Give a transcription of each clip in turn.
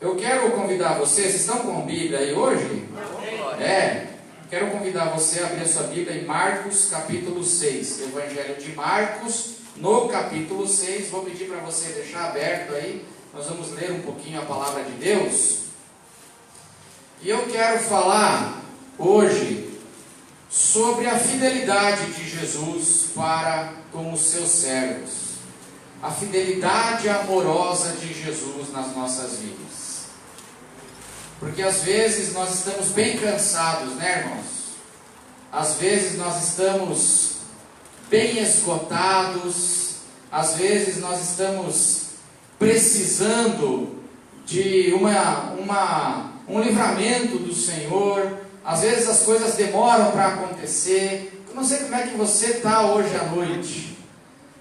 Eu quero convidar vocês estão com a Bíblia aí hoje? Quero convidar você a abrir a sua Bíblia em Marcos capítulo 6, Evangelho de Marcos, no capítulo 6, vou pedir para você deixar aberto aí, nós vamos ler um pouquinho a palavra de Deus, e eu quero falar hoje sobre a fidelidade de Jesus para com os seus servos, a fidelidade amorosa de Jesus nas nossas vidas. Porque às vezes nós estamos bem cansados, né, irmãos? Às vezes nós estamos bem esgotados, às vezes nós estamos precisando de um livramento do Senhor, às vezes as coisas demoram para acontecer. Eu não sei como é que você está hoje à noite,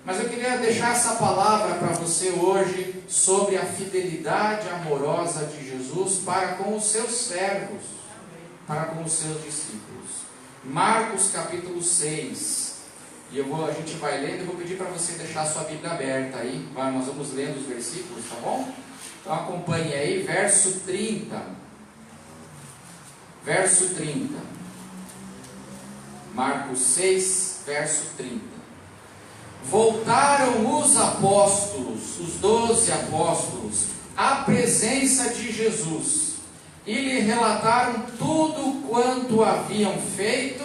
mas eu queria deixar essa palavra para você hoje sobre a fidelidade amorosa de Jesus para com os seus servos, para com os seus discípulos. Marcos capítulo 6, e a gente vai lendo, eu vou pedir para você deixar a sua Bíblia aberta aí, nós vamos lendo os versículos, tá bom? Então acompanhe aí, verso 30. Verso 30. Marcos 6, verso 30. Voltaram os apóstolos, os 12 apóstolos, à presença de Jesus e lhe relataram tudo quanto haviam feito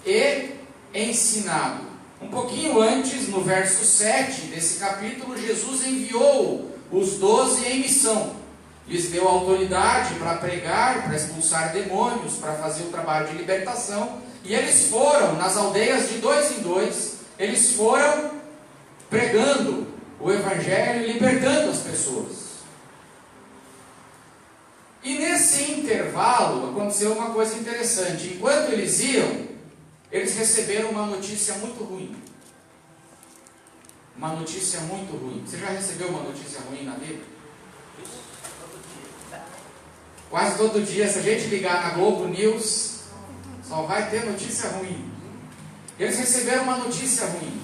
e ensinado. Um pouquinho antes, no verso 7 desse capítulo, Jesus enviou os 12 em missão. Lhes deu autoridade para pregar, para expulsar demônios, para fazer o trabalho de libertação. E eles foram nas aldeias de dois em dois, eles foram pregando o Evangelho e libertando as pessoas. E nesse intervalo aconteceu uma coisa interessante. Enquanto eles iam, eles receberam uma notícia muito ruim. Uma notícia muito ruim. Você já recebeu uma notícia ruim na vida? Quase todo dia, se a gente ligar na Globo News, só vai ter notícia ruim. Eles receberam uma notícia ruim.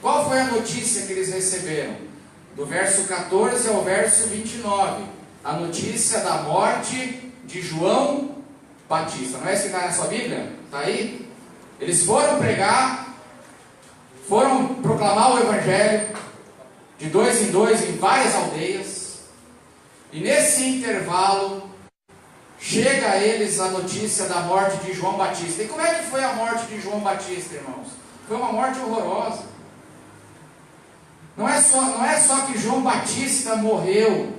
Qual foi a notícia que eles receberam? Do verso 14 ao verso 29. A notícia da morte de João Batista. Não é isso que está na sua Bíblia? Está aí? Eles foram pregar, foram proclamar o Evangelho de dois em dois em várias aldeias. E nesse intervalo chega a eles a notícia da morte de João Batista. E como é que foi a morte de João Batista, irmãos? Foi uma morte horrorosa. Não é só que João Batista morreu,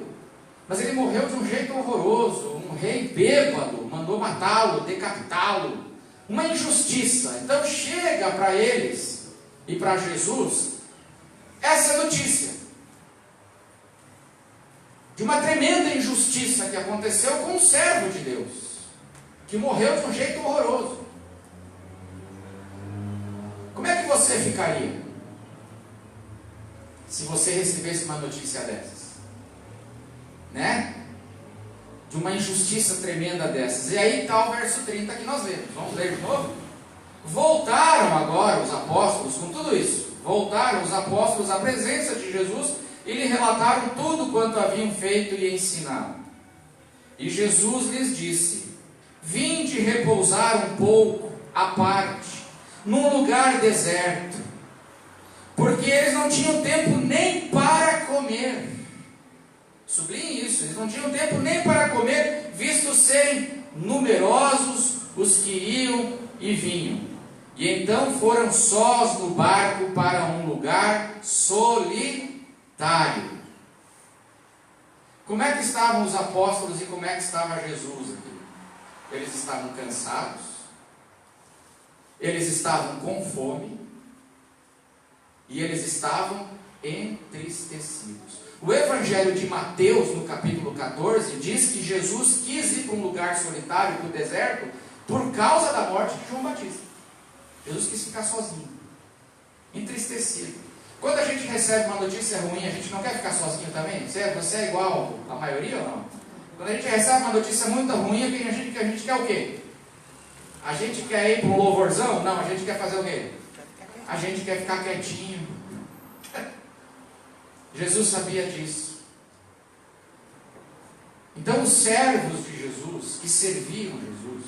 mas ele morreu de um jeito horroroso. Um rei bêbado mandou matá-lo, decapitá-lo. Uma injustiça. Então chega para eles e para Jesus essa notícia de uma tremenda injustiça que aconteceu com um servo de Deus, que morreu de um jeito horroroso. Como é que você ficaria se você recebesse uma notícia dessas? Né? De uma injustiça tremenda dessas. E aí está o verso 30 que nós lemos. Vamos ler de novo? Voltaram agora os apóstolos com tudo isso. Voltaram os apóstolos à presença de Jesus e lhe relataram tudo quanto haviam feito e ensinado. E Jesus lhes disse: vinde repousar um pouco à parte, num lugar deserto, porque eles não tinham tempo nem para comer. Sublinhe isso, eles não tinham tempo nem para comer, visto serem numerosos os que iam e vinham. E então foram sós no barco para um lugar solitário. Como é que estavam os apóstolos e como é que estava Jesus aqui? Eles estavam cansados, eles estavam com fome e eles estavam entristecidos. O Evangelho de Mateus, no capítulo 14, diz que Jesus quis ir para um lugar solitário, para o deserto, por causa da morte de João Batista. Jesus quis ficar sozinho, entristecido. Quando a gente recebe uma notícia ruim, a gente não quer ficar sozinho também? Você é igual a maioria ou não? Quando a gente recebe uma notícia muito ruim, a gente quer o quê? A gente quer ir para um louvorzão? Não, a gente quer fazer o quê? A gente quer ficar quietinho. Jesus sabia disso. Então os servos de Jesus, que serviam Jesus,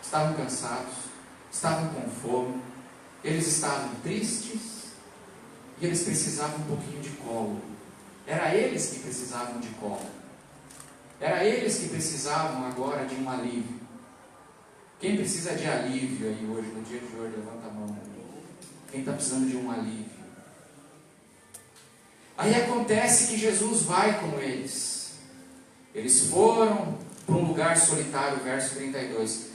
estavam cansados, estavam com fome, eles estavam tristes e eles precisavam um pouquinho de colo. Era eles que precisavam de colo. Era eles que precisavam agora de um alívio. Quem precisa de alívio aí hoje, no dia de hoje, levanta a mão. Quem está precisando de um alívio? Aí acontece que Jesus vai com eles. Eles foram para um lugar solitário, verso 32.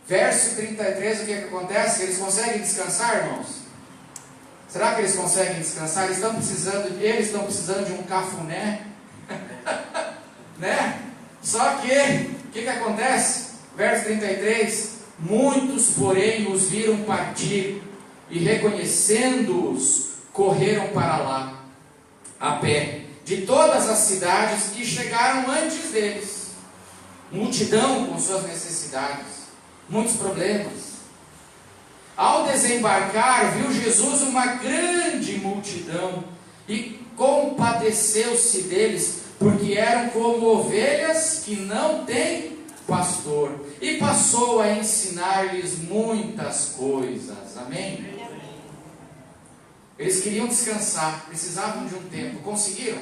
Verso 33, o que acontece? Eles conseguem descansar, irmãos? Será que eles conseguem descansar? Eles estão precisando de um cafuné, né? Só que, o que acontece? Verso 33, muitos, porém, os viram partir, e reconhecendo-os, correram para lá, a pé, de todas as cidades que chegaram antes deles. Multidão com suas necessidades, muitos problemas. Ao desembarcar, viu Jesus uma grande multidão, e compadeceu-se deles, porque eram como ovelhas que não têm pastor, e passou a ensinar-lhes muitas coisas. Amém? Eles queriam descansar, precisavam de um tempo. Conseguiram?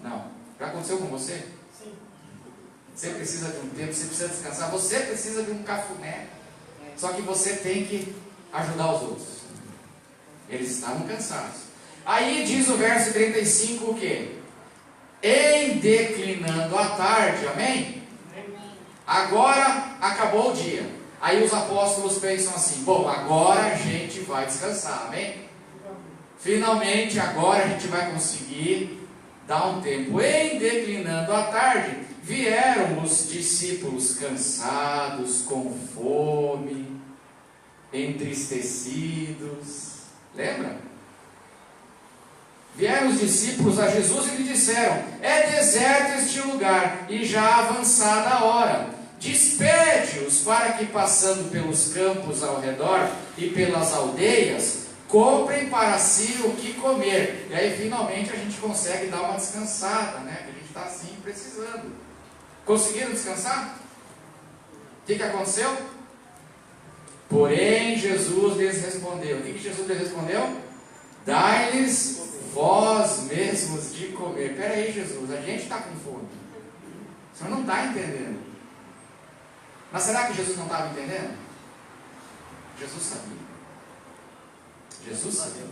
Não. Já aconteceu com você? Sim. Você precisa de um tempo, você precisa descansar, você precisa de um cafuné. Só que você tem que ajudar os outros. Eles estavam cansados. Aí diz o verso 35 o quê? Em declinando a tarde, amém? Agora acabou o dia. Aí os apóstolos pensam assim: bom, agora a gente vai descansar, amém? Finalmente agora a gente vai conseguir dar um tempo. Em declinando a tarde, vieram os discípulos cansados, com fome, entristecidos. Lembra? Vieram os discípulos a Jesus e lhe disseram: é deserto este lugar, e já avançada a hora. Despede-os para que, passando pelos campos ao redor e pelas aldeias, comprem para si o que comer. E aí finalmente a gente consegue dar uma descansada, né? Que a gente está assim precisando. Conseguiram descansar? O que aconteceu? Porém Jesus lhes respondeu. O que Jesus lhes respondeu? Dai-lhes vós mesmos de comer. Espera aí, Jesus, a gente está com fome. O senhor não está entendendo. Mas será que Jesus não estava entendendo? Jesus sabia. Jesus sabia.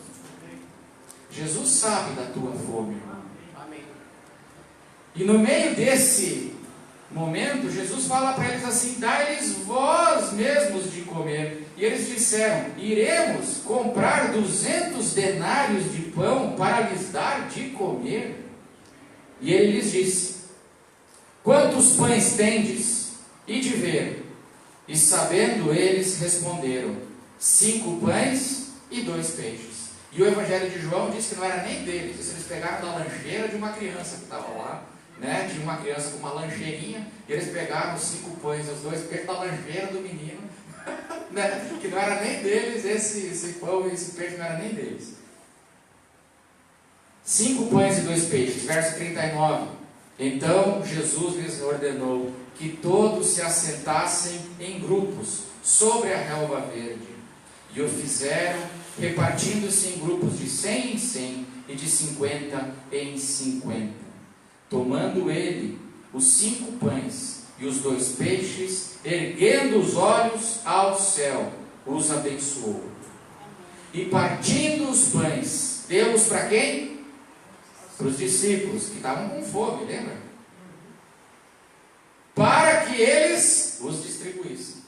Jesus sabe da tua fome, irmão. Amém. E no meio desse momento, Jesus fala para eles assim: dai-lhes vós mesmos de comer. E eles disseram: iremos comprar 200 denários de pão para lhes dar de comer. E ele lhes disse: quantos pães tendes? E de ver. E sabendo eles, responderam: 5 pães e 2 peixes. E o Evangelho de João diz que não era nem deles. Isso eles pegaram da lancheira de uma criança que estava lá, né? Tinha uma criança com uma lancheirinha, e eles pegaram os 5 pães e os 2 peixes da lancheira do menino, né? Que não era nem deles, esse pão e esse peixe não era nem deles. 5 pães e 2 peixes, verso 39. Então Jesus lhes ordenou que todos se assentassem em grupos sobre a relva verde. E o fizeram, repartindo-se em grupos de 100 em 100 e de 50 em 50. Tomando ele os 5 pães e os 2 peixes, erguendo os olhos ao céu, os abençoou. E partindo os pães, deu-os para quem? Para os discípulos, que estavam com fome, lembra? Para que eles os distribuíssem.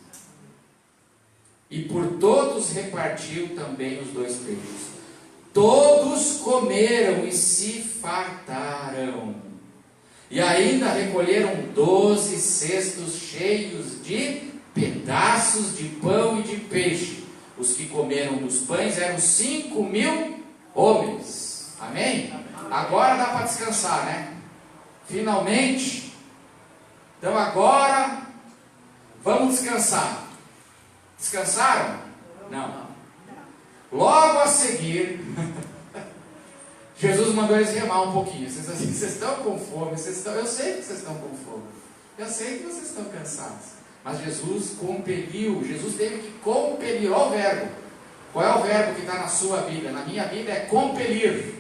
E por todos repartiu também os 2 peixes. Todos comeram e se fartaram. E ainda recolheram 12 cestos cheios de pedaços de pão e de peixe. Os que comeram dos pães eram 5.000 homens. Amém? Agora dá para descansar, né? Finalmente. Então agora vamos descansar. Descansaram? Não. Logo a seguir, Jesus mandou eles remar um pouquinho. Vocês estão com fome, eu sei que vocês estão com fome. Eu sei que vocês estão cansados, mas Jesus compeliu, Jesus teve que compelir. Olha o verbo. Qual é o verbo que está na sua Bíblia? Na minha Bíblia é compelir.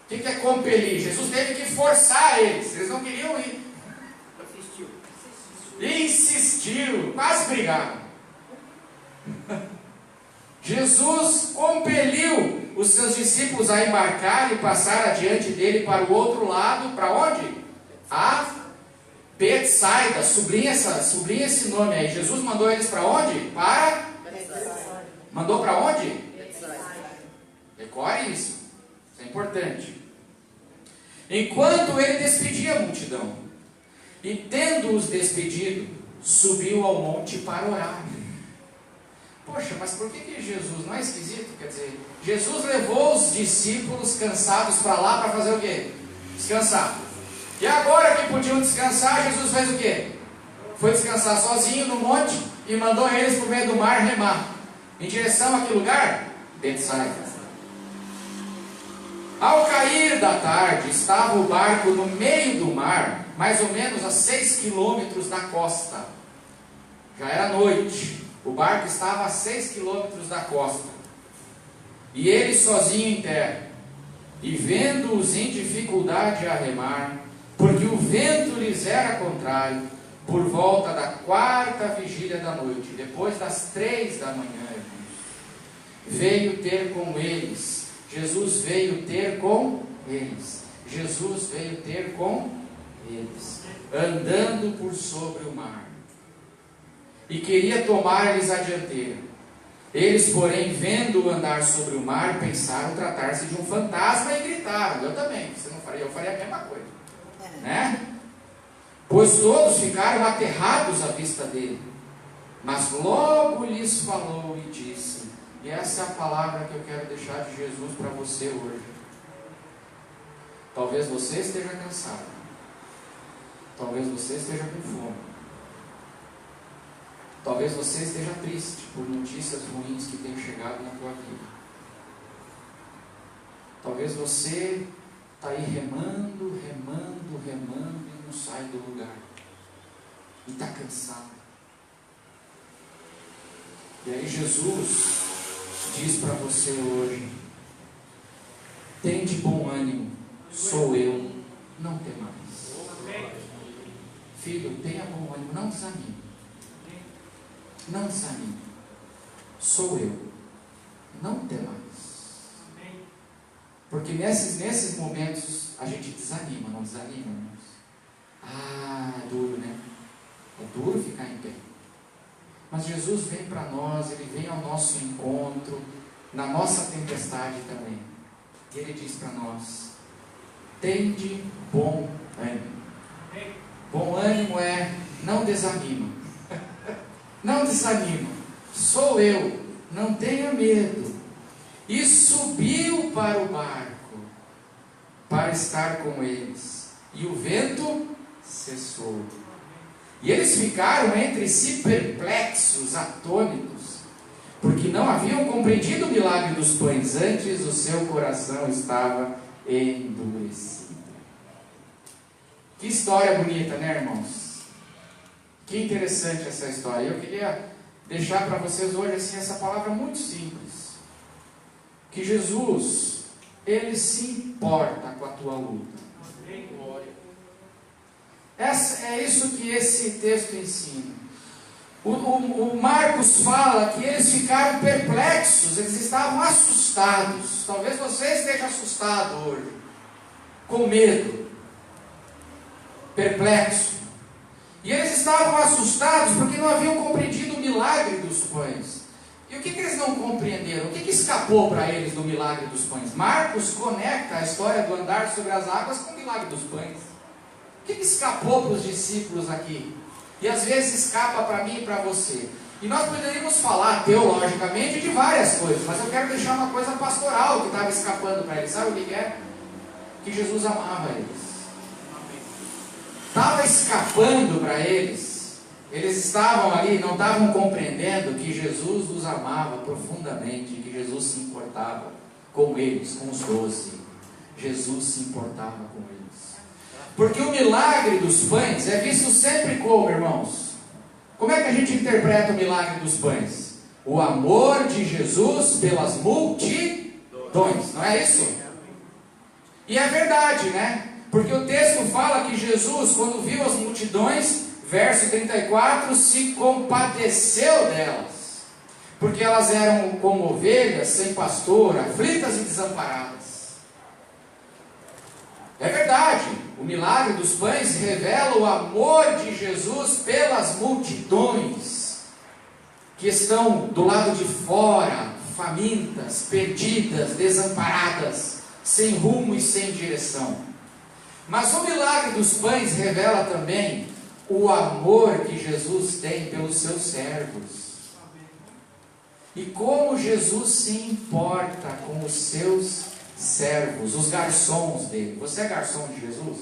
O que é compelir? Jesus teve que forçar eles não queriam ir. Insistiu, quase brigaram. Jesus compeliu os seus discípulos a embarcar e passar adiante dele para o outro lado. Para onde? A Betsaida. Sublinha esse nome aí. Jesus mandou eles para onde? Para? Mandou para onde? Decore isso. Isso é importante. Enquanto ele despedia a multidão, e tendo-os despedido, subiu ao monte para orar. Poxa, mas por que Jesus não é esquisito? Quer dizer, Jesus levou os discípulos cansados para lá para fazer o quê? Descansar. E agora que podiam descansar, Jesus fez o quê? Foi descansar sozinho no monte e mandou eles para o meio do mar remar. Em direção a que lugar? Betsaida. Ao cair da tarde, estava o barco no meio do mar, mais ou menos a 6 quilômetros da costa. Já era noite. O barco estava a 6 quilômetros da costa. E ele sozinho em terra. E vendo-os em dificuldade a remar, porque o vento lhes era contrário, por volta da 4ª vigília da noite, depois das 3 da manhã, veio ter com eles. Jesus veio ter com eles. Jesus veio ter com eles, andando por sobre o mar. E queria tomar-lhes a dianteira. Eles, porém, vendo-o andar sobre o mar, pensaram tratar-se de um fantasma e gritaram. Eu também, você não faria, eu faria a mesma coisa, né? Pois todos ficaram aterrados à vista dele. Mas logo lhes falou e disse, e essa é a palavra que eu quero deixar de Jesus para você hoje. Talvez você esteja cansado. Talvez você esteja com fome. Talvez você esteja triste por notícias ruins que têm chegado na tua vida. Talvez você está aí remando e não sai do lugar. E está cansado. E aí Jesus diz para você hoje: tem de bom ânimo, sou eu, não temais. Filho, tenha bom ânimo, não desanime. Não desanime. Sou eu, não temais. Porque nesses momentos a gente desanima, não desanima, irmãos? É duro, né? É duro ficar em pé. Mas Jesus vem para nós, Ele vem ao nosso encontro, na nossa tempestade também. E Ele diz para nós: tende bom ânimo. Bom ânimo é não desanima. Não desanima. Sou eu, não tenha medo. E subiu para o barco, para estar com eles. E o vento cessou. E eles ficaram entre si perplexos, atônitos, porque não haviam compreendido o milagre dos pães, antes o seu coração estava endurecido. Que história bonita, né, irmãos? Que interessante essa história. Eu queria deixar para vocês hoje assim, essa palavra muito simples. Que Jesus, Ele se importa com a tua luta. É isso que esse texto ensina. O Marcos fala que eles ficaram perplexos, eles estavam assustados. Talvez você esteja assustado hoje, com medo, perplexo. E eles estavam assustados porque não haviam compreendido o milagre dos pães. E o que eles não compreenderam? O que escapou para eles do milagre dos pães? Marcos conecta a história do andar sobre as águas com o milagre dos pães. O que escapou para os discípulos aqui? E às vezes escapa para mim e para você. E nós poderíamos falar teologicamente de várias coisas, mas eu quero deixar uma coisa pastoral que estava escapando para eles. Sabe o que é? Que Jesus amava eles. Estava escapando para eles. Eles estavam ali, não estavam compreendendo que Jesus os amava profundamente, que Jesus se importava com eles, com os 12. Jesus se importava com eles. Porque o milagre dos pães é visto sempre como, irmãos? Como é que a gente interpreta o milagre dos pães? O amor de Jesus pelas multidões, não é isso? E é verdade, né? Porque o texto fala que Jesus, quando viu as multidões, verso 34, se compadeceu delas. Porque elas eram como ovelhas sem pastor, aflitas e desamparadas. É verdade, o milagre dos pães revela o amor de Jesus pelas multidões que estão do lado de fora, famintas, perdidas, desamparadas, sem rumo e sem direção. Mas o milagre dos pães revela também o amor que Jesus tem pelos seus servos. E como Jesus se importa com os seus servos, os garçons dele. Você é garçom de Jesus?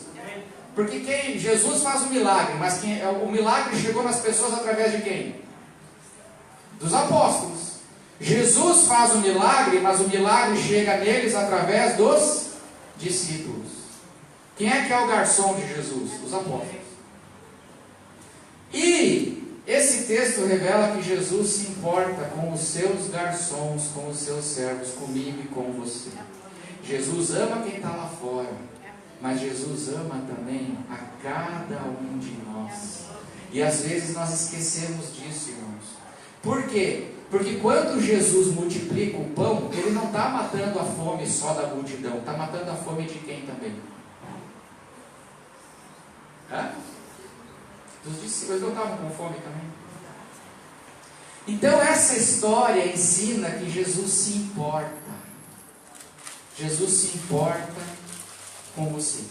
Porque Jesus faz o milagre, mas o milagre chegou nas pessoas através de quem? Dos apóstolos. Jesus faz o milagre, mas o milagre chega neles através dos discípulos. Quem é o garçom de Jesus? Os apóstolos. E esse texto revela que Jesus se importa com os seus garçons, com os seus servos, comigo e com você. Jesus ama quem está lá fora, mas Jesus ama também a cada um de nós. E às vezes nós esquecemos disso, irmãos. Por quê? Porque quando Jesus multiplica o pão, Ele não está matando a fome só da multidão, está matando a fome de quem também? Os discípulos não estavam com fome também? Então essa história ensina que Jesus se importa. Jesus se importa com você.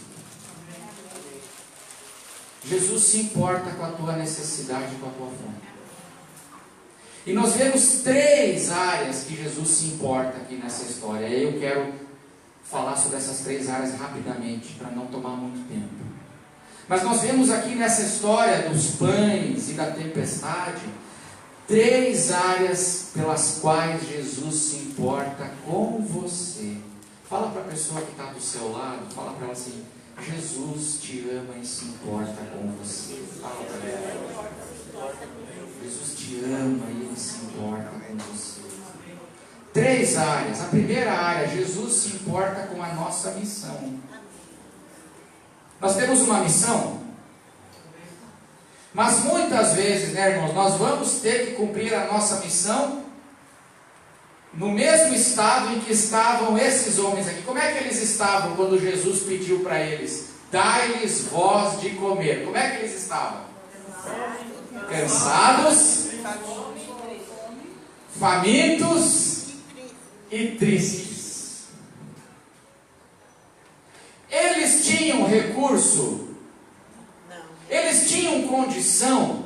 Jesus se importa com a tua necessidade, com a tua fome. E nós vemos 3 áreas que Jesus se importa aqui nessa história. E eu quero falar sobre essas 3 áreas rapidamente, para não tomar muito tempo. Mas nós vemos aqui nessa história dos pães e da tempestade 3 áreas pelas quais Jesus se importa com você. Fala para a pessoa que está do seu lado, fala para ela assim: Jesus te ama e se importa com você. Fala para ela. Jesus te ama e Ele se importa com você. 3 áreas. A primeira área, Jesus se importa com a nossa missão. Nós temos uma missão, mas muitas vezes, né, irmãos, nós vamos ter que cumprir a nossa missão no mesmo estado em que estavam esses homens aqui. Como é que eles estavam quando Jesus pediu para eles: dai-lhes voz de comer? Como é que eles estavam? Cansados, famintos e tristes. Eles tinham recurso? Eles tinham condição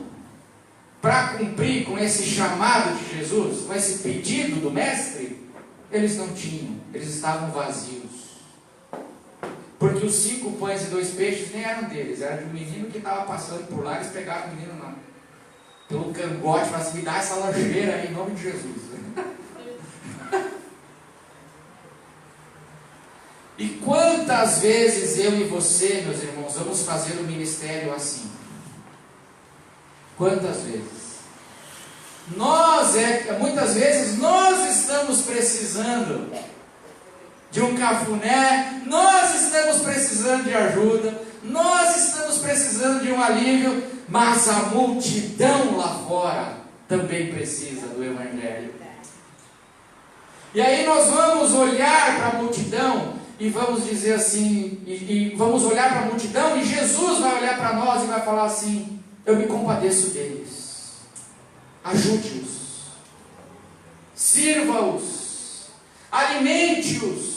para cumprir com esse chamado de Jesus, com esse pedido do mestre? Eles não tinham, eles estavam vazios. Porque os 5 pães e 2 peixes nem eram deles, era de um menino que estava passando por lá. Eles pegaram o menino pelo cangote e falaram assim: me dá essa lancheira aí em nome de Jesus. E quantas vezes eu e você, meus irmãos, vamos fazer o ministério assim? Quantas vezes? Muitas vezes nós estamos precisando de um cafuné, nós estamos precisando de ajuda, nós estamos precisando de um alívio, mas a multidão lá fora também precisa do Evangelho. E aí nós vamos olhar para a multidão e vamos dizer assim, e vamos olhar para a multidão, e Jesus vai olhar para nós e vai falar assim: eu me compadeço deles, ajude-os, sirva-os, alimente-os.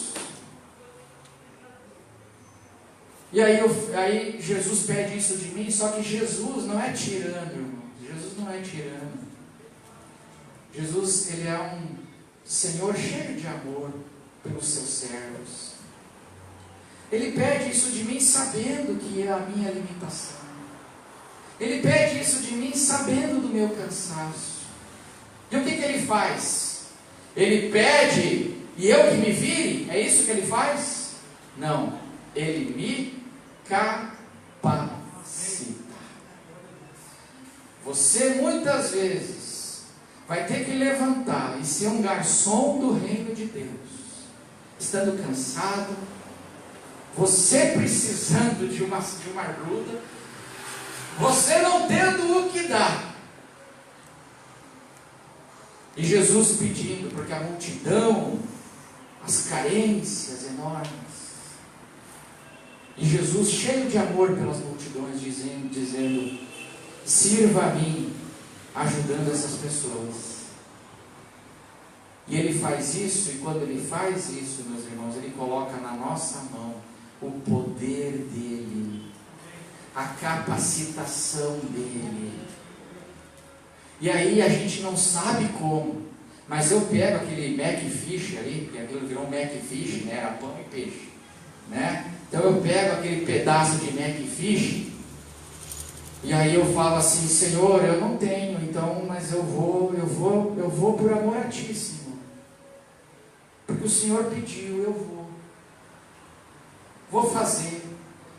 E aí Jesus pede isso de mim, só que Jesus não é tirano, irmão. Jesus não é tirano. Jesus, Ele é um Senhor cheio de amor pelos seus servos. Ele pede isso de mim sabendo que é a minha limitação. Ele pede isso de mim sabendo do meu cansaço. E o que Ele faz? Ele pede e eu que me vire? É isso que Ele faz? Não. Ele me Você muitas vezes vai ter que levantar e ser um garçom do reino de Deus, estando cansado, você precisando de uma ajuda, você não tendo o que dar, e Jesus pedindo, porque a multidão, as carências enormes, e Jesus cheio de amor pelas multidões, dizendo: sirva a mim, ajudando essas pessoas. E Ele faz isso, e quando Ele faz isso, meus irmãos, Ele coloca na nossa mão o poder dEle, a capacitação dEle. E aí a gente não sabe como, mas eu pego aquele Mac Fish ali, que aquilo virou um Mac Fish, né? Era pão e peixe, né? Então eu pego aquele pedaço de Mac Fish, e aí eu falo assim: Senhor, eu não tenho, então, mas eu vou por amor a Ti, Senhor, porque o Senhor pediu, eu vou fazer,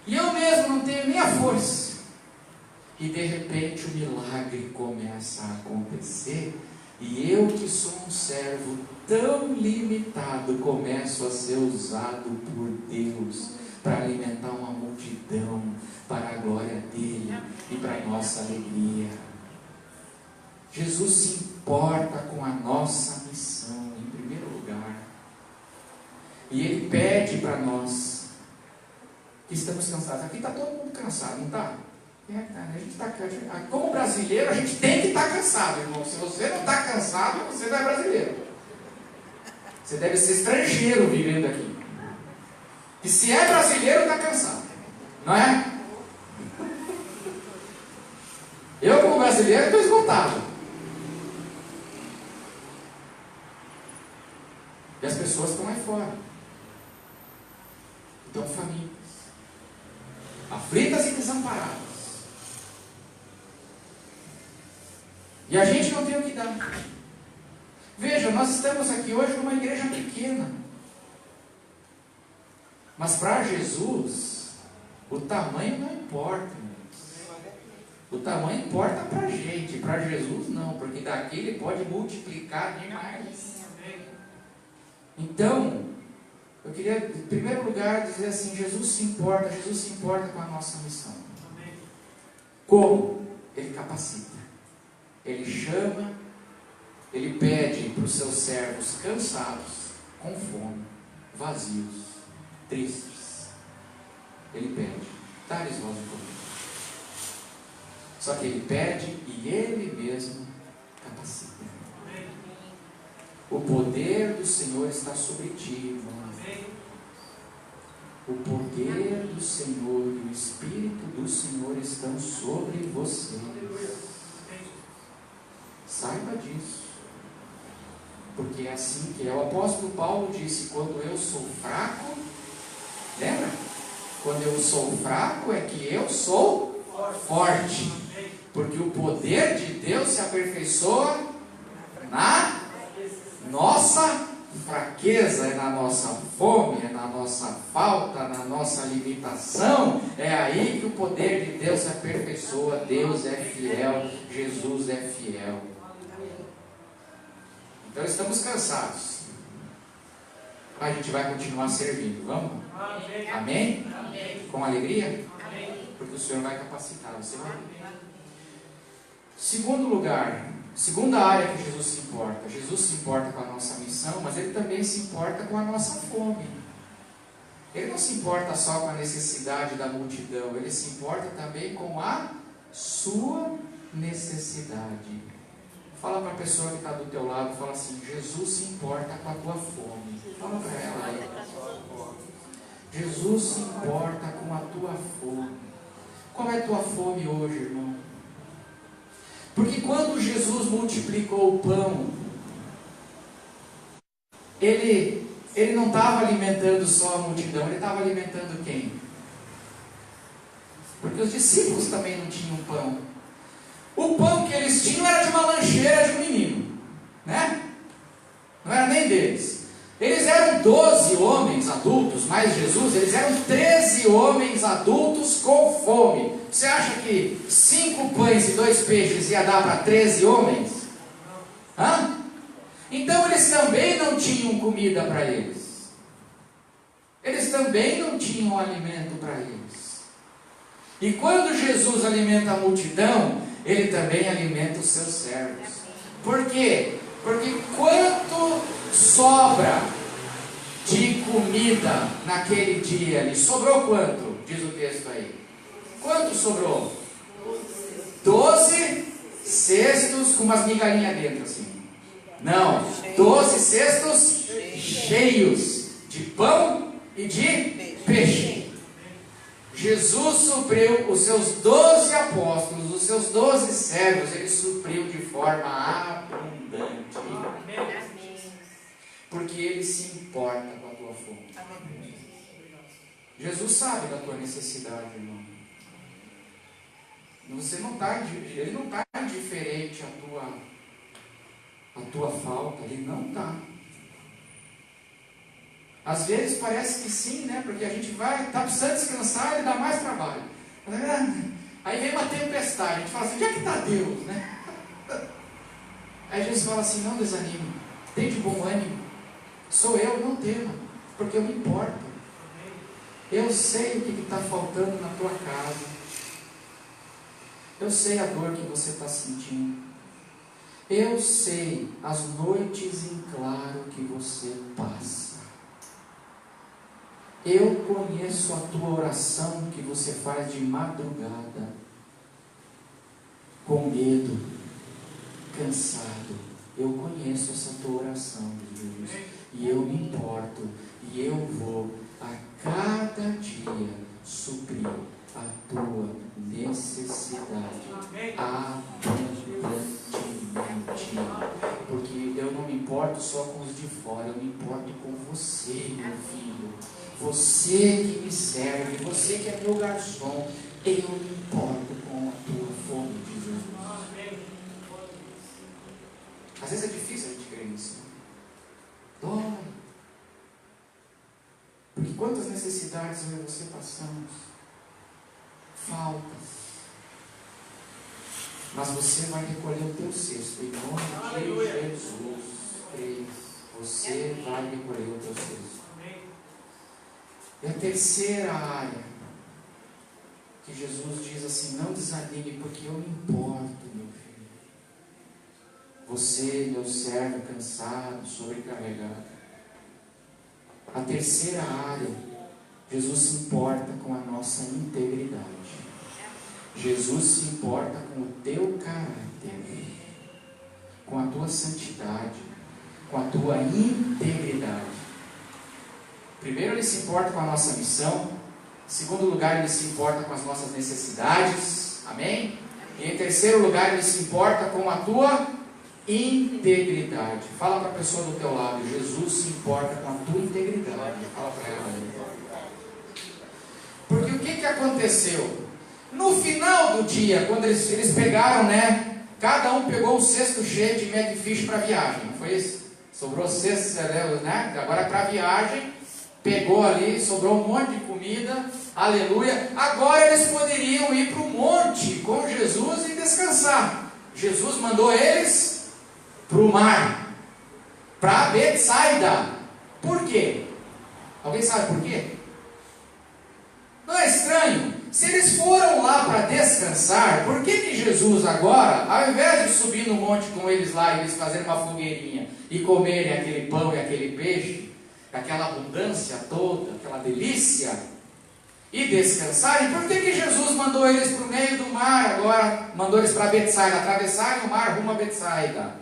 e eu mesmo não tenho nem a força. E de repente o milagre começa a acontecer, e eu, que sou um servo tão limitado, começo a ser usado por Deus para alimentar uma multidão, para a glória dEle e para a nossa alegria. Jesus se importa com a nossa missão, em primeiro lugar, e Ele pede para nós que estamos cansados. Aqui está todo mundo cansado, não está? A gente está cansado. Como brasileiro, a gente tem que estar cansado, irmão. Se você não está cansado, você não é brasileiro. Você deve ser estrangeiro vivendo aqui. E se é brasileiro, está cansado, não é? Eu, como brasileiro, estou esgotado. E as pessoas estão aí fora, estão famintas, aflitas e desamparadas. E a gente não tem o que dar. Veja, nós estamos aqui hoje numa igreja pequena, mas para Jesus o tamanho não importa, irmãos. O tamanho importa para a gente, para Jesus não, porque daqui Ele pode multiplicar demais. Então, eu queria, em primeiro lugar, dizer assim: Jesus se importa com a nossa missão. Como? Ele capacita, Ele chama, Ele pede para os seus servos cansados, com fome, vazios, tristes. Ele pede: dá-lhes voz de comer. Só que Ele pede e Ele mesmo capacita. O poder do Senhor está sobre ti, irmão. O poder do Senhor e o Espírito do Senhor estão sobre você. Saiba disso, porque é assim que é. O apóstolo Paulo disse: quando eu sou fraco, lembra? Quando eu sou fraco é que eu sou forte, porque o poder de Deus se aperfeiçoa na nossa fraqueza, é na nossa fome, é na nossa falta, na nossa limitação. É aí que o poder de Deus se aperfeiçoa. Deus é fiel, Jesus é fiel. Então estamos cansados, mas a gente vai continuar servindo, vamos? Amém? Amém? Com alegria? Amém. Porque o Senhor vai capacitar você. Segundo lugar, segunda área que Jesus se importa. Jesus se importa com a nossa missão, mas Ele também se importa com a nossa fome. Ele não se importa só com a necessidade da multidão, Ele se importa também com a sua necessidade. Fala para a pessoa que está do teu lado, fala assim: Jesus se importa com a tua fome. Fala para ela aí. Jesus se importa com a tua fome. Qual é a tua fome hoje, irmão? Porque quando Jesus multiplicou o pão, Ele não estava alimentando só a multidão, Ele estava alimentando quem? Porque os discípulos também não tinham pão. O pão que eles tinham era de uma lancheira de um menino, né? Não era nem deles. Eles eram eram 12 homens adultos, mais Jesus, eles eram 13 homens adultos com fome. Você acha que 5 pães e 2 peixes ia dar para 13 homens? Hã? Então eles também não tinham comida para eles. Eles também não tinham alimento para eles. E quando Jesus alimenta a multidão, Ele também alimenta os seus servos. Por quê? Porque quanto sobra de comida naquele dia ali? Sobrou quanto? Diz o texto aí. Quanto sobrou? 12 cestos com umas migalhinhas dentro assim. Não, 12 cestos cheios de pão e de peixe. Jesus supriu os seus 12 apóstolos, os seus 12 servos, Ele supriu de forma abundante. Porque Ele se importa com a tua fome. Jesus sabe da tua necessidade, irmão. Ele não está indiferente à tua falta, Ele não está. Às vezes parece que sim, né? Porque a gente está precisando descansar, Ele dá mais trabalho. Aí vem uma tempestade, a gente fala assim, onde é que está Deus, né? Aí Jesus fala assim, não desanime, tem de bom ânimo, sou eu, não tema, porque eu me importo. Eu sei o que está faltando na tua casa, eu sei a dor que você está sentindo, eu sei as noites em claro que você passa. Eu conheço a tua oração que você faz de madrugada, com medo, cansado. Eu conheço essa tua oração, Jesus, e eu me importo, e eu vou a cada dia suprir a tua necessidade abundantemente, porque eu não me importo só com os de fora, eu me importo com você, meu filho. Você que me serve, você que é meu garçom, eu me importo com a tua fome, de Jesus. Às vezes é difícil a gente crer nisso. Dói. Porque quantas necessidades eu e você passamos? Faltas. Mas você vai recolher o teu cesto, em nome de Jesus. Creia. Você vai recolher o teu cesto. E a terceira área, que Jesus diz assim, não desanime, porque eu me importo, meu filho. Você, meu servo, cansado, sobrecarregado. A terceira área, Jesus se importa com a nossa integridade. Jesus se importa com o teu caráter, com a tua santidade, com a tua integridade. Primeiro, Ele se importa com a nossa missão. Em segundo lugar, Ele se importa com as nossas necessidades. Amém? E em terceiro lugar, Ele se importa com a tua integridade. Fala para a pessoa do teu lado, Jesus se importa com a tua integridade. Fala para ela. Porque o que aconteceu? No final do dia, quando eles pegaram, né? Cada um pegou um cesto cheio de Macfish para a viagem. Não foi isso? Sobrou cesto, né? Agora para a viagem. Pegou ali, sobrou um monte de comida, aleluia. Agora eles poderiam ir para o monte com Jesus e descansar. Jesus mandou eles para o mar, para Betsaida. Por quê? Alguém sabe por quê? Não é estranho? Se eles foram lá para descansar, por que Jesus agora, ao invés de subir no monte com eles lá e eles fazerem uma fogueirinha e comerem aquele pão e aquele peixe, aquela abundância toda, aquela delícia, e descansarem, por que Jesus mandou eles para o meio do mar agora, mandou eles para Betsaida, atravessarem o mar rumo a Betsaida?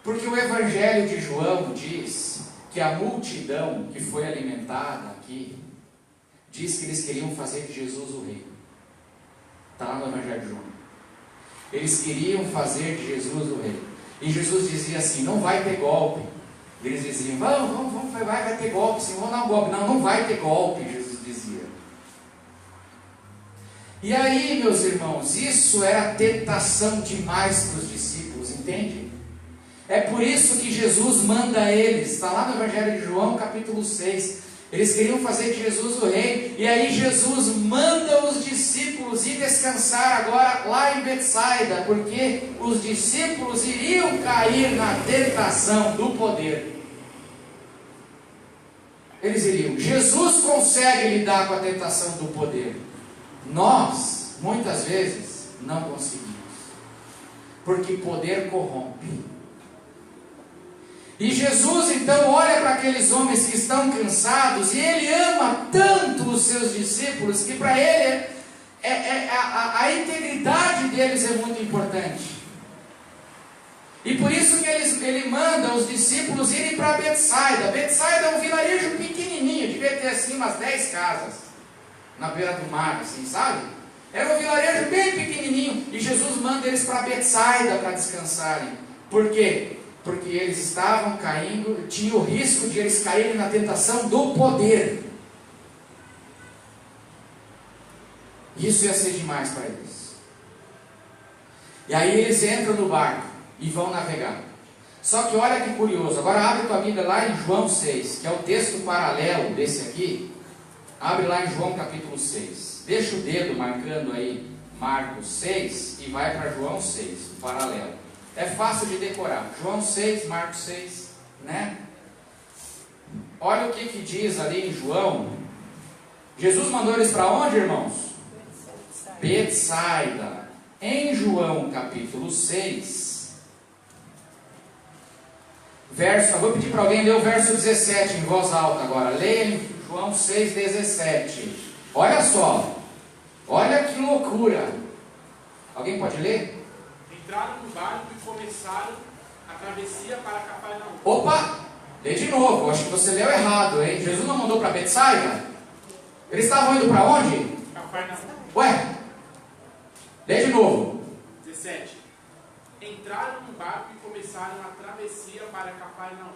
Porque o Evangelho de João diz que a multidão que foi alimentada aqui, diz que eles queriam fazer de Jesus o rei. Está lá no Evangelho de João. Eles queriam fazer de Jesus o rei. E Jesus dizia assim, não vai ter golpe. Eles diziam, vamos, vai ter golpe, sim, vamos dar um golpe. Não, não vai ter golpe, Jesus dizia. E aí, meus irmãos, isso era tentação demais para os discípulos, entende? É por isso que Jesus manda eles. Está lá no Evangelho de João, capítulo 6. Eles queriam fazer de Jesus o rei. E aí Jesus manda os discípulos ir descansar agora lá em Betsaida. Porque os discípulos iriam cair na tentação do poder. Eles iriam. Jesus consegue lidar com a tentação do poder. Nós, muitas vezes, não conseguimos. Porque poder corrompe. E Jesus então olha para aqueles homens que estão cansados, e Ele ama tanto os seus discípulos, que para Ele a integridade deles é muito importante. E por isso que Ele manda os discípulos irem para Betsaida. Betsaida é um vilarejo pequenininho, devia ter assim umas 10 casas, na beira do mar, assim, sabe? Era um vilarejo bem pequenininho, e Jesus manda eles para Betsaida para descansarem. Por quê? Porque eles estavam caindo, tinha o risco de eles caírem na tentação do poder. Isso ia ser demais para eles. E aí eles entram no barco e vão navegar. Só que olha que curioso, agora abre tua Bíblia lá em João 6, que é o texto paralelo desse aqui. Abre lá em João capítulo 6. Deixa o dedo marcando aí Marcos 6 e vai para João 6, o paralelo. É fácil de decorar. João 6, Marcos 6, né? Olha o que diz ali em João. Jesus mandou eles para onde, irmãos? Betsaida. Em João capítulo 6, eu vou pedir para alguém ler o verso 17 em voz alta agora. Leia em João 6, 17. Olha só. Olha que loucura. Alguém pode ler? Entraram no barco e começaram a travessia para Cafarnaum. Opa! Lê de novo, acho que você leu errado, hein? Jesus não mandou para Betsaida? Eles estavam indo para onde? Cafarnaum. Ué? Lê de novo. 17. Entraram no barco e começaram a travessia para Cafarnaum.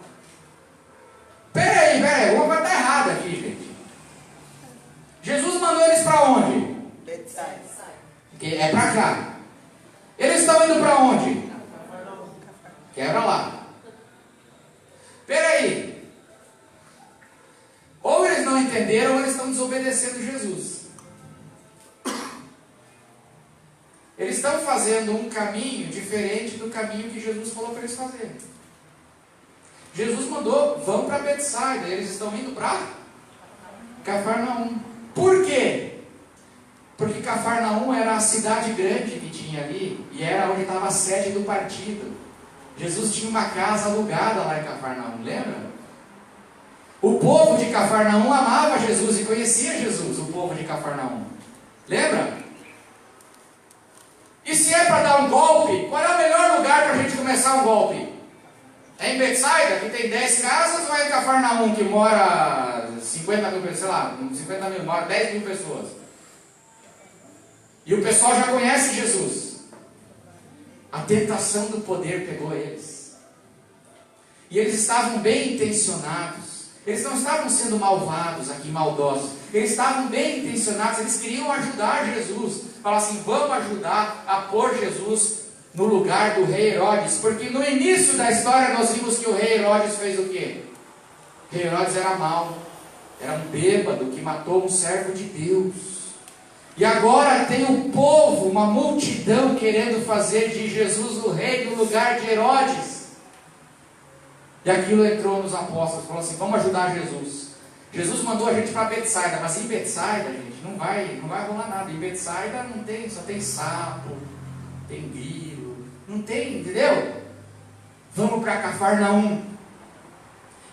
Peraí, uma coisa está errada aqui, gente. Jesus mandou eles para onde? Betsaida. Que é para cá. Eles estão indo para onde? Que é para lá. Peraí. Ou eles não entenderam, ou eles estão desobedecendo Jesus. Eles estão fazendo um caminho diferente do caminho que Jesus falou para eles fazerem. Jesus mandou, vão para Betsaida. Eles estão indo para Cafarnaum. Por quê? Porque Cafarnaum era a cidade grande que tinha ali, e era onde estava a sede do partido. Jesus tinha uma casa alugada lá em Cafarnaum, lembra? O povo de Cafarnaum amava Jesus e conhecia Jesus, o povo de Cafarnaum. Lembra? E se é para dar um golpe, qual é o melhor lugar para a gente começar um golpe? É em Betsaida, que tem 10 casas, ou é em Cafarnaum, que mora 50 mil pessoas, sei lá, 50 mil, mora 10 mil pessoas? E o pessoal já conhece Jesus. A tentação do poder pegou eles. E eles estavam bem intencionados. Eles não estavam sendo malvados aqui, maldosos. Eles estavam bem intencionados. Eles queriam ajudar Jesus. Falar assim, vamos ajudar a pôr Jesus no lugar do rei Herodes. Porque no início da história nós vimos que o rei Herodes fez o quê? O rei Herodes era mau. Era um bêbado que matou um servo de Deus. E agora tem um povo, uma multidão querendo fazer de Jesus o rei no lugar de Herodes. E aquilo entrou nos apóstolos, falou assim, vamos ajudar Jesus. Jesus mandou a gente para Betsaida, mas em Betsaida, gente, não vai rolar nada. Em Betsaida não tem, só tem sapo, tem grilo, não tem, entendeu? Vamos para Cafarnaum.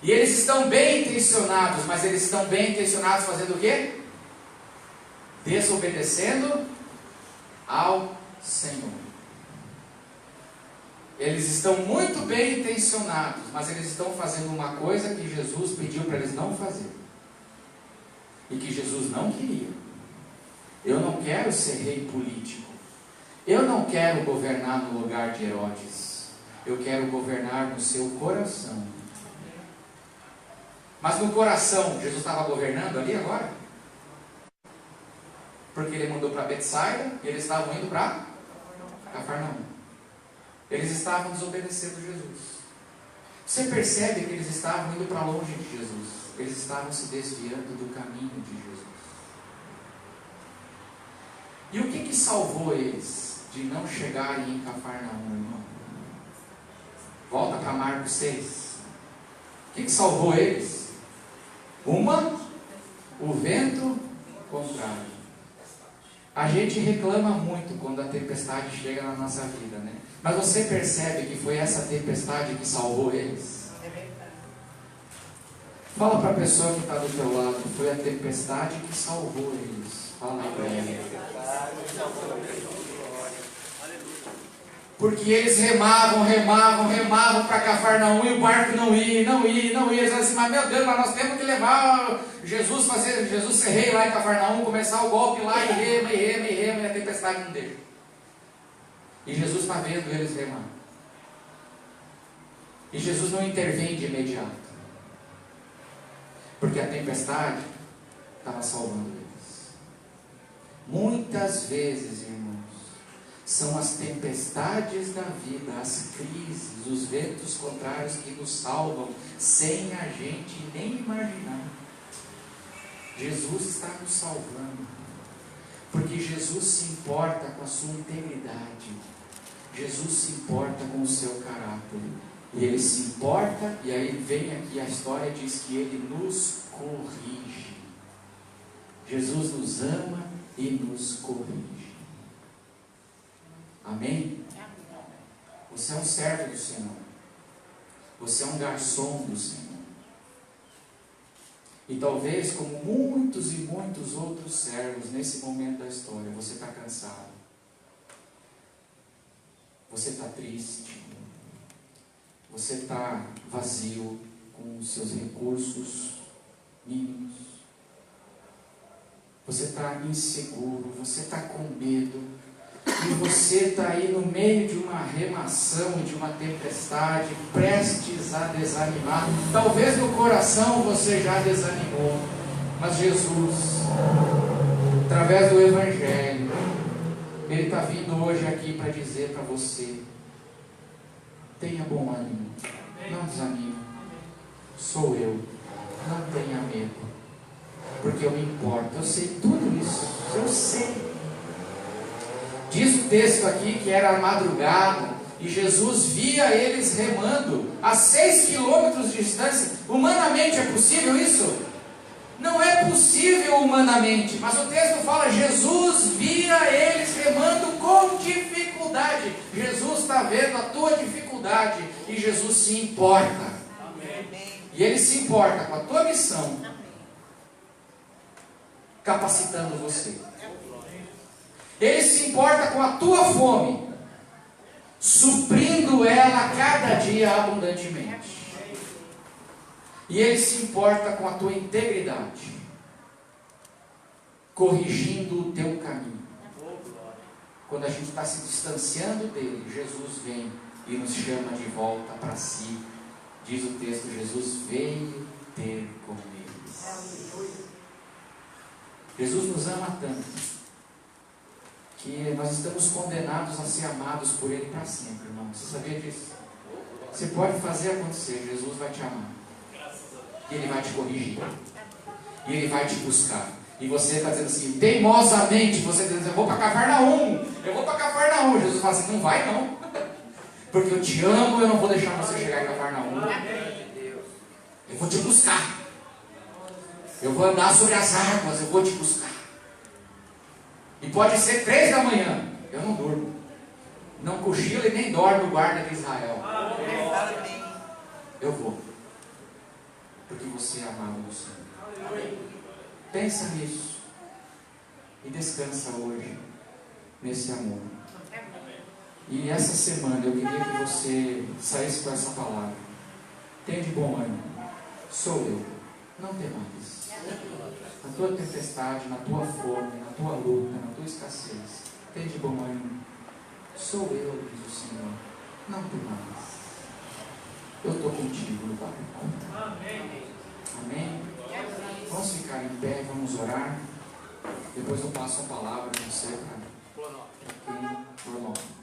E eles estão bem intencionados, mas eles estão bem intencionados fazendo o quê? Desobedecendo ao Senhor. Eles estão muito bem intencionados, mas eles estão fazendo uma coisa que Jesus pediu para eles não fazer. E que Jesus não queria. Eu não quero ser rei político. Eu não quero governar no lugar de Herodes. Eu quero governar no seu coração. Mas no coração, Jesus estava governando ali agora? Porque ele mandou para Betsaida e eles estavam indo para Cafarnaum. Eles estavam desobedecendo Jesus. Você percebe que eles estavam indo para longe de Jesus. Eles estavam se desviando do caminho de Jesus. E o que salvou eles de não chegarem em Cafarnaum, irmão? Volta para Marcos 6. O que salvou eles? O vento contrário. A gente reclama muito quando a tempestade chega na nossa vida, né? Mas você percebe que foi essa tempestade que salvou eles? Fala para a pessoa que está do teu lado, foi a tempestade que salvou eles. Fala para ele. Porque eles remavam para Cafarnaum e o barco não ia. Eles falaram assim, mas meu Deus, mas nós temos que levar Jesus ser rei lá em Cafarnaum, começar o golpe lá e rema, e a tempestade não deixa. E Jesus está vendo eles remar. E Jesus não intervém de imediato. Porque a tempestade estava salvando eles. Muitas vezes, irmãos, são as tempestades da vida, as crises, os ventos contrários que nos salvam, sem a gente nem imaginar. Jesus está nos salvando, porque Jesus se importa com a sua integridade, Jesus se importa com o seu caráter, e Ele se importa, e aí vem aqui a história, diz que Ele nos corrige. Jesus nos ama e nos corrige. Amém? Você é um servo do Senhor. Você é um garçom do Senhor. E talvez, como muitos e muitos outros servos, nesse momento da história, você está cansado. Você está triste. Você está vazio, com os seus recursos mínimos. Você está inseguro, você está com medo. E você está aí no meio de uma remação e de uma tempestade, prestes a desanimar. Talvez no coração você já desanimou, mas Jesus, através do Evangelho, Ele está vindo hoje aqui para dizer para você: tenha bom ânimo, não desanime, sou eu, não tenha medo, porque eu me importo, eu sei tudo isso, eu sei. Diz o texto aqui que era madrugada e Jesus via eles remando a 6 quilômetros de distância. Humanamente é possível isso? Não é possível humanamente, mas o texto fala: Jesus via eles remando com dificuldade. Jesus está vendo a tua dificuldade e Jesus se importa. Amém. E Ele se importa com a tua missão, capacitando você. Ele se importa com a tua fome, suprindo ela cada dia abundantemente. E Ele se importa com a tua integridade, corrigindo o teu caminho. Quando a gente está se distanciando dele, Jesus vem e nos chama de volta para si. Diz o texto: Jesus veio ter com eles. Jesus nos ama tanto que nós estamos condenados a ser amados por Ele para sempre, irmão. Você sabia disso? Você pode fazer acontecer, Jesus vai te amar. E Ele vai te corrigir. E Ele vai te buscar. E você está dizendo assim, teimosamente, você está dizendo: eu vou para Cafarnaum. Jesus fala assim: não vai não. Porque eu te amo, eu não vou deixar você chegar em Cafarnaum. Eu vou te buscar. Eu vou andar sobre as águas, eu vou te buscar. E pode ser 3 da manhã, eu não durmo. Não cochilo e nem dorme o guarda de Israel. Eu vou. Porque você é amado do Senhor. Pensa nisso. E descansa hoje nesse amor. E essa semana eu queria que você saísse com essa palavra. Tenha de bom ânimo. Sou eu. Não temas. Na tua tempestade, na tua fome, na tua luta, na tua escassez, tem de bom ânimo. Sou eu, diz o Senhor. Não temas. Eu estou contigo no barco. Amém. Amém. Vamos ficar em pé, vamos orar. Depois eu passo a palavra a você para quem for nome.